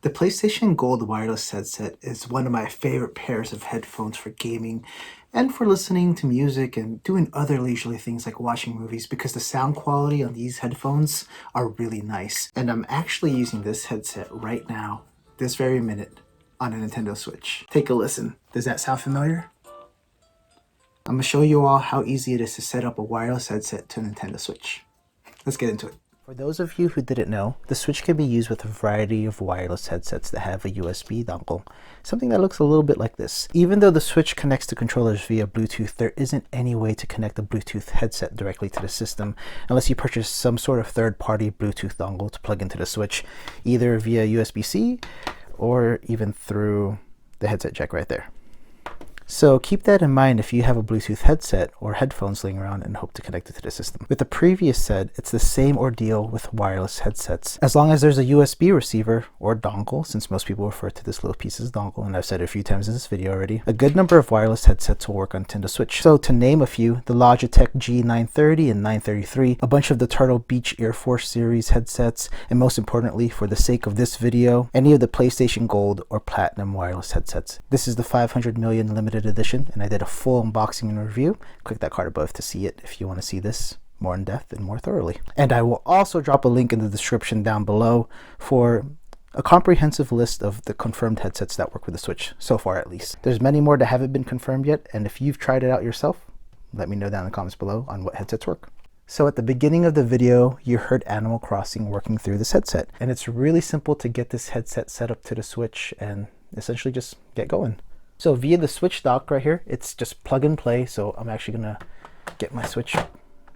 The PlayStation Gold Wireless Headset is one of my favorite pairs of headphones for gaming and for listening to music and doing other leisurely things like watching movies because the sound quality on these headphones are really nice. And I'm actually using this headset right now, this very minute, on a Nintendo Switch. Take a listen. Does that sound familiar? I'm going to show you all how easy it is to set up a wireless headset to a Nintendo Switch. Let's get into it. For those of you who didn't know, the Switch can be used with a variety of wireless headsets that have a USB dongle, something that looks a little bit like this. Even though the Switch connects to controllers via Bluetooth, there isn't any way to connect a Bluetooth headset directly to the system unless you purchase some sort of third-party Bluetooth dongle to plug into the Switch, either via USB-C or even through the headset jack right there. So keep that in mind if you have a Bluetooth headset or headphones laying around and hope to connect it to the system. With the previous set, it's the same ordeal with wireless headsets. As long as there's a USB receiver or dongle, since most people refer to this little piece as dongle, and I've said it a few times in this video already, a good number of wireless headsets will work on Nintendo Switch. So to name a few, the Logitech G930 and 933, a bunch of the Turtle Beach Air Force series headsets, and most importantly, for the sake of this video, any of the PlayStation Gold or Platinum wireless headsets. This is the 500 million limited edition, and I did a full unboxing and review. Click that card above to see it if you want to see this more in depth and more thoroughly. And I will also drop a link in the description down below for a comprehensive list of the confirmed headsets that work with the Switch, so far at least. There's many more that haven't been confirmed yet, and if you've tried it out yourself, let me know down in the comments below on what headsets work. So at the beginning of the video, you heard Animal Crossing working through this headset, and it's really simple to get this headset set up to the Switch and essentially just get going. So via the Switch dock right here, it's just plug and play. So I'm actually gonna get my Switch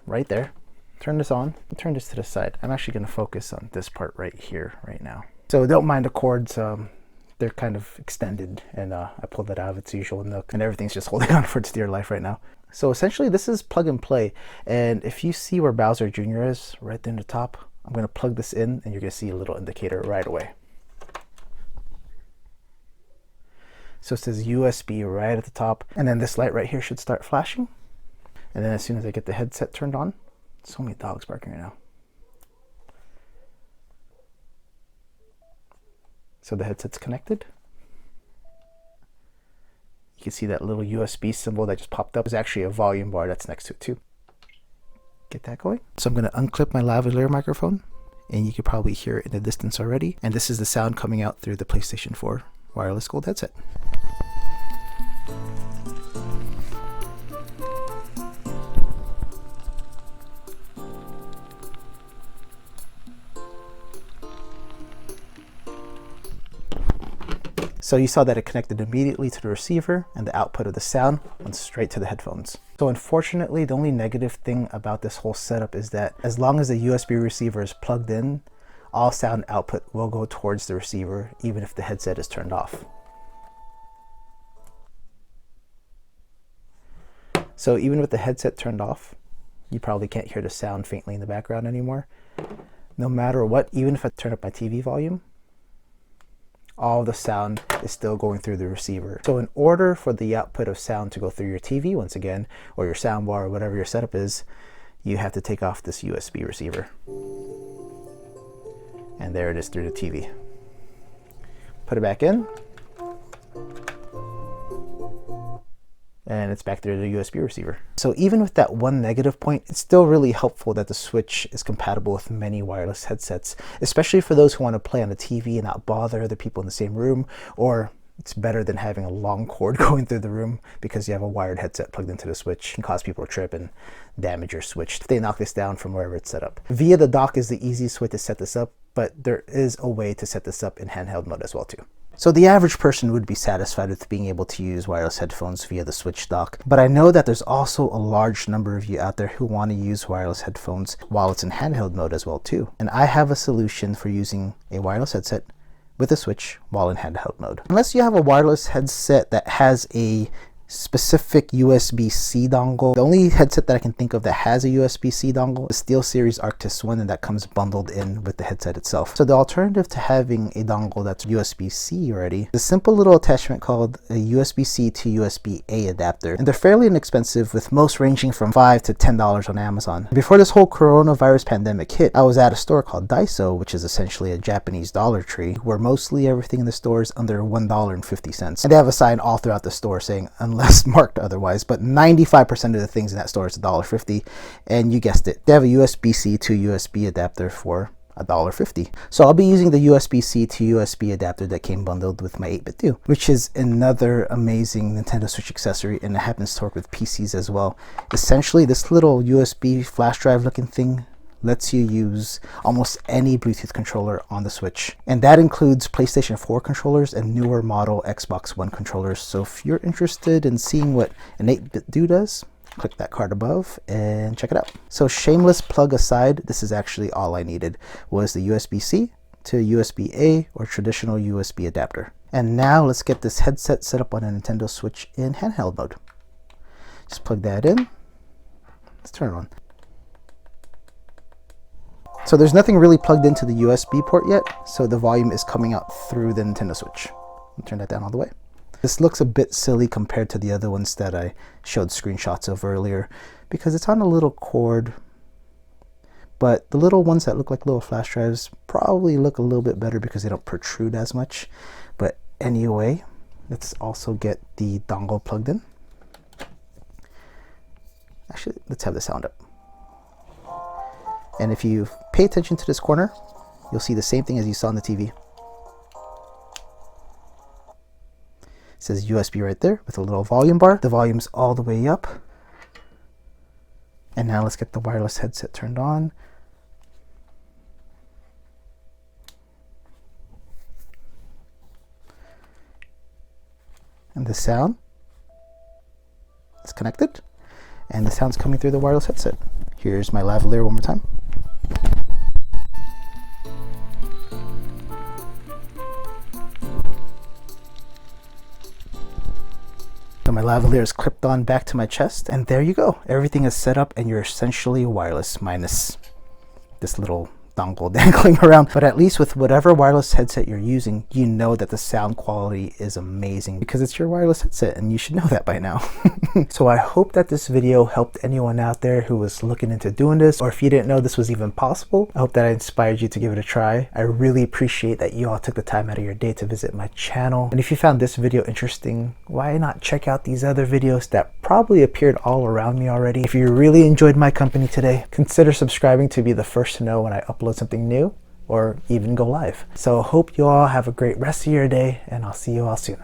right there, turn this on, and turn this to the side. I'm actually gonna focus on this part right here right now. So don't mind the cords, they're kind of extended, and I pulled that out of its usual nook, and everything's just holding on for its dear life right now. So essentially this is plug and play, and if you see where Bowser Jr. is, right there in the top, I'm gonna plug this in and you're gonna see a little indicator right away. So it says USB right at the top, and then this light right here should start flashing. And then as soon as I get the headset turned on, so many dogs barking right now. So the headset's connected. You can see that little USB symbol that just popped up. There's actually a volume bar that's next to it too. Get that going. So I'm going to unclip my lavalier microphone, and you can probably hear it in the distance already. And this is the sound coming out through the PlayStation 4 wireless Gold headset. So you saw that it connected immediately to the receiver, and the output of the sound went straight to the headphones. So unfortunately, the only negative thing about this whole setup is that as long as the USB receiver is plugged in, all sound output will go towards the receiver, even if the headset is turned off. So even with the headset turned off, you probably can't hear the sound faintly in the background anymore. No matter what, even if I turn up my TV volume, all the sound is still going through the receiver. So in order for the output of sound to go through your TV once again, or your sound bar, or whatever your setup is, you have to take off this USB receiver. And there it is through the TV. Put it back in, and it's back through the USB receiver. So even with that one negative point, it's still really helpful that the Switch is compatible with many wireless headsets, especially for those who want to play on the TV and not bother other people in the same room, or it's better than having a long cord going through the room because you have a wired headset plugged into the Switch. It can cause people to trip and damage your Switch if they knock this down from wherever it's set up. Via the dock is the easiest way to set this up, but there is a way to set this up in handheld mode as well too. So the average person would be satisfied with being able to use wireless headphones via the Switch dock, but I know that there's also a large number of you out there who want to use wireless headphones while it's in handheld mode as well too. And I have a solution for using a wireless headset with a Switch while in handheld mode. Unless you have a wireless headset that has a specific USB-C dongle. The only headset that I can think of that has a USB-C dongle is SteelSeries Arctis one, and that comes bundled in with the headset itself. So the alternative to having a dongle that's USB-C already is a simple little attachment called a USB-C to USB-A adapter. And they're fairly inexpensive, with most ranging from $5 to $10 on Amazon. Before this whole coronavirus pandemic hit, I was at a store called Daiso, which is essentially a Japanese Dollar Tree, where mostly everything in the store is under $1.50. And they have a sign all throughout the store saying, unless marked otherwise, but 95% of the things in that store is $1.50. And you guessed it, they have a USB-C to USB adapter for $1.50. So I'll be using the USB-C to USB adapter that came bundled with my 8-bit 2, which is another amazing Nintendo Switch accessory, and it happens to work with PCs as well. Essentially, this little USB flash drive looking thing lets you use almost any Bluetooth controller on the Switch. And that includes PlayStation 4 controllers and newer model Xbox One controllers. So if you're interested in seeing what an 8-bit 2 does, click that card above and check it out. So shameless plug aside, this is actually all I needed, was the USB-C to USB-A or traditional USB adapter. And now let's get this headset set up on a Nintendo Switch in handheld mode. Just plug that in. Let's turn it on. So there's nothing really plugged into the USB port yet, so the volume is coming out through the Nintendo Switch. I'll turn that down all the way. This looks a bit silly compared to the other ones that I showed screenshots of earlier, because it's on a little cord, but the little ones that look like little flash drives probably look a little bit better because they don't protrude as much. But anyway, let's also get the dongle plugged in. Actually, let's have the sound up. And if you pay attention to this corner, you'll see the same thing as you saw on the TV. It says USB right there with a little volume bar. The volume's all the way up. And now let's get the wireless headset turned on. And the sound is connected. And the sound's coming through the wireless headset. Here's my lavalier one more time. So my lavalier is clipped on back to my chest, and there you go. Everything is set up and you're essentially wireless, minus this little dongle dangling around. But at least with whatever wireless headset you're using, you know that the sound quality is amazing because it's your wireless headset, and you should know that by now. So I hope that this video helped anyone out there who was looking into doing this, or if you didn't know this was even possible, I hope that I inspired you to give it a try. I really appreciate that you all took the time out of your day to visit my channel. And if you found this video interesting, why not check out these other videos that probably appeared all around me already. If you really enjoyed my company today, consider subscribing to be the first to know when I upload something new or even go live. So I hope you all have a great rest of your day, and I'll see you all soon.